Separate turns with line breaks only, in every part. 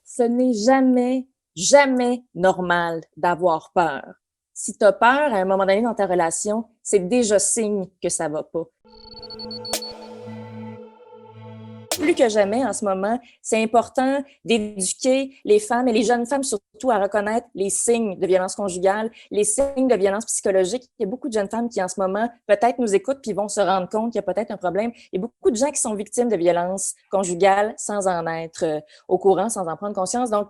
Ce n'est jamais, jamais normal d'avoir peur. Si tu as peur à un moment donné dans ta relation, c'est déjà signe que ça va pas. Plus que jamais en ce moment, c'est important d'éduquer les femmes et les jeunes femmes surtout à reconnaître les signes de violence conjugale, les signes de violence psychologique. Il y a beaucoup de jeunes femmes qui en ce moment peut-être nous écoutent puis vont se rendre compte qu'il y a peut-être un problème. Il y a beaucoup de gens qui sont victimes de violence conjugale sans en être au courant, sans en prendre conscience. Donc,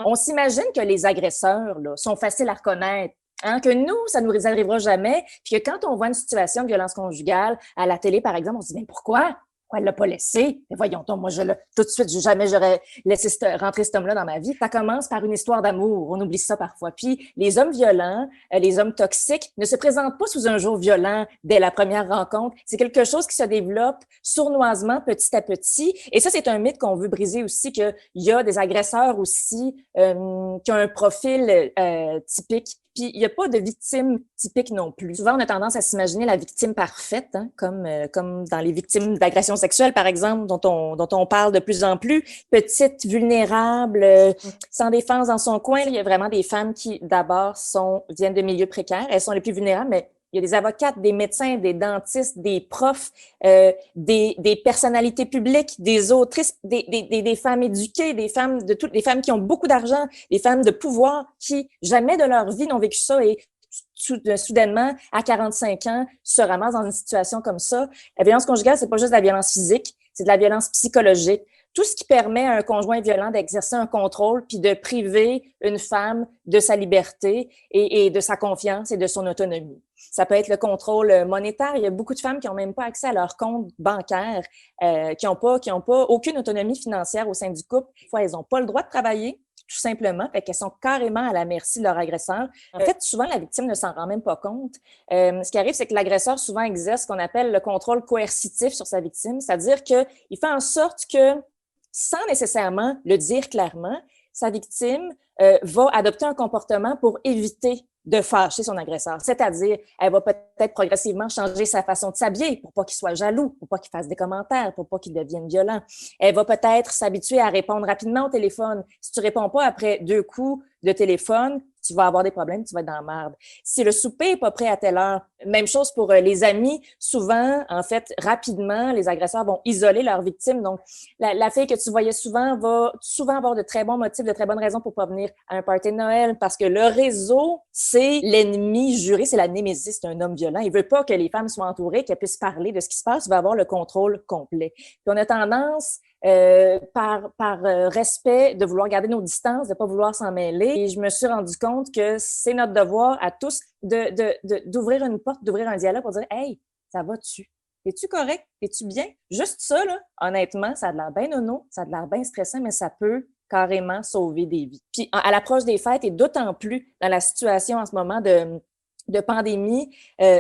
on s'imagine que les agresseurs là, sont faciles à reconnaître. Hein, que nous, ça nous arrivera jamais, puis que quand on voit une situation de violence conjugale à la télé, par exemple, on se dit, mais pourquoi? Pourquoi elle l'a pas laissé? Mais voyons donc, moi, tout de suite, jamais j'aurais laissé rentrer cet homme-là dans ma vie. Ça commence par une histoire d'amour. On oublie ça parfois. Puis, les hommes violents, les hommes toxiques ne se présentent pas sous un jour violent dès la première rencontre. C'est quelque chose qui se développe sournoisement, petit à petit. Et ça, c'est un mythe qu'on veut briser aussi, qu'il y a des agresseurs aussi qui ont un profil typique. Puis, il n'y a pas de victime typique non plus. Souvent, on a tendance à s'imaginer la victime parfaite, hein, comme dans les victimes d'agressions sexuelles, par exemple, dont on parle de plus en plus. Petite, vulnérable, sans défense dans son coin. Il y a vraiment des femmes qui, d'abord, viennent de milieux précaires. Elles sont les plus vulnérables, mais il y a des avocates, des médecins, des dentistes, des profs, des personnalités publiques, des autrices, des femmes éduquées, des femmes qui ont beaucoup d'argent, des femmes de pouvoir qui jamais de leur vie n'ont vécu ça et soudainement, à 45 ans, se ramassent dans une situation comme ça. La violence conjugale, c'est pas juste de la violence physique, c'est de la violence psychologique. Tout ce qui permet à un conjoint violent d'exercer un contrôle puis de priver une femme de sa liberté et de sa confiance et de son autonomie. Ça peut être le contrôle monétaire. Il y a beaucoup de femmes qui n'ont même pas accès à leur compte bancaire, qui n'ont pas aucune autonomie financière au sein du couple. Des fois, elles n'ont pas le droit de travailler, tout simplement, fait qu'elles sont carrément à la merci de leur agresseur. En fait, souvent, la victime ne s'en rend même pas compte. Ce qui arrive, c'est que l'agresseur souvent exerce ce qu'on appelle le contrôle coercitif sur sa victime, c'est-à-dire qu'il fait en sorte que, sans nécessairement le dire clairement, sa victime va adopter un comportement pour éviter de fâcher son agresseur. C'est-à-dire, elle va peut-être progressivement changer sa façon de s'habiller pour pas qu'il soit jaloux, pour pas qu'il fasse des commentaires, pour pas qu'il devienne violent. Elle va peut-être s'habituer à répondre rapidement au téléphone. Si tu réponds pas après 2 coups de téléphone, tu vas avoir des problèmes, tu vas être dans la merde. Si le souper est pas prêt à telle heure, même chose pour les amis. Souvent, en fait, rapidement, les agresseurs vont isoler leurs victimes. Donc, la fille que tu voyais souvent va souvent avoir de très bons motifs, de très bonnes raisons pour pas venir à un party de Noël parce que le réseau, c'est l'ennemi juré, c'est la némésis, c'est un homme violent. Il veut pas que les femmes soient entourées, qu'elles puissent parler de ce qui se passe, il va avoir le contrôle complet. Puis on a tendance par respect, de vouloir garder nos distances, de pas vouloir s'en mêler. Et je me suis rendu compte que c'est notre devoir à tous d'ouvrir une porte, d'ouvrir un dialogue pour dire « Hey, ça va-tu? Es-tu correct? Es-tu bien? » Juste ça, là, honnêtement, ça a de l'air bien nono, ça a de l'air bien stressant, mais ça peut carrément sauver des vies. Puis à l'approche des fêtes et d'autant plus dans la situation en ce moment de pandémie,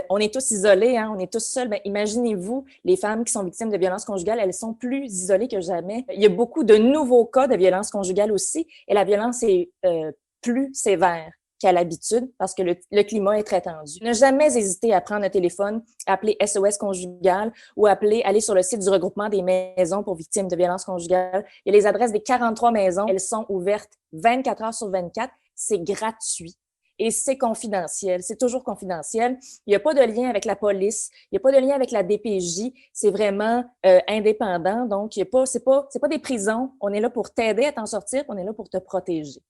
on est tous isolés, hein, on est tous seuls. Ben, imaginez-vous, les femmes qui sont victimes de violences conjugales, elles sont plus isolées que jamais. Il y a beaucoup de nouveaux cas de violences conjugales aussi, et la violence est plus sévère qu'à l'habitude parce que le climat est très tendu. Ne jamais hésiter à prendre un téléphone, appeler SOS conjugal ou aller sur le site du regroupement des maisons pour victimes de violences conjugales. Il y a les adresses des 43 maisons. Elles sont ouvertes 24 heures sur 24. C'est gratuit. Et c'est confidentiel, c'est toujours confidentiel. Il n'y a pas de lien avec la police, il n'y a pas de lien avec la DPJ, c'est vraiment indépendant. Donc, c'est pas des prisons. On est là pour t'aider à t'en sortir, on est là pour te protéger.